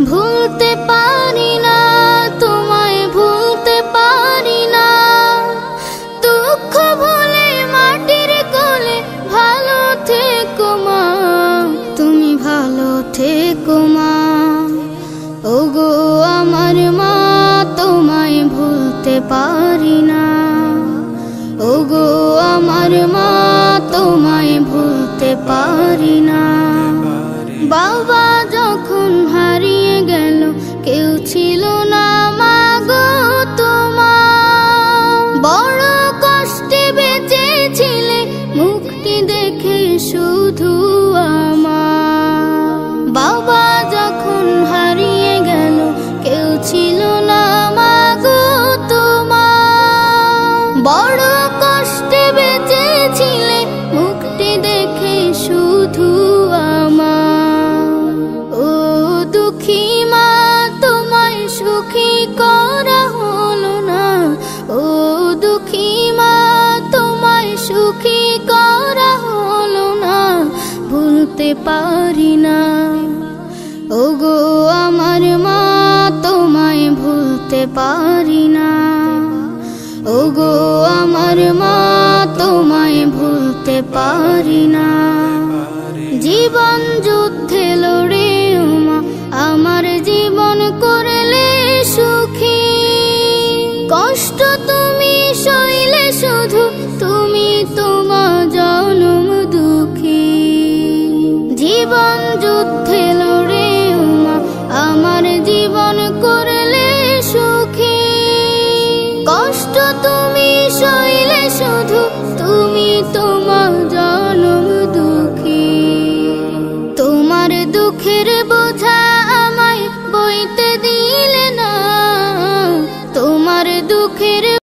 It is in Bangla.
ভুলতে পারি না তোমায়, ভুলতে পারি না। দুঃখ ভুলে মাটির কোলে ভালো থেকো মা, তুমি ভালো থেকো মা। ওগো আমার মা, তোমায় ভুলতে পারি না। ওগো আমার মা, তোমায় ভুলতে পারি না। বাবা যখন হারিয়ে গেল কেউ ছিল না মা গো তোমার, বড় কষ্টে বেঁচেছিলে মুখটি দেখে শুধু আমার। বাবা যখন হারিয়ে গেল কেউ ছিল না মা গো তোমার, বড় কষ্টে বেঁচেছিলে মুখটি দেখে শুধু আমার। ও দুঃখী মা, তোমায় সুখী করা হলো না। ও দুঃখী মা, তোমায় সুখী করা হলো না, ভুলতে পারি না। ওগো আমার মা, তোমায় ভুলতে পারি না। ওগো আমার মা, তোমায় ভুলতে পারি না। জীবন যুদ্ধে লড়ে মা আমার জীবন করলে সুখী, কষ্ট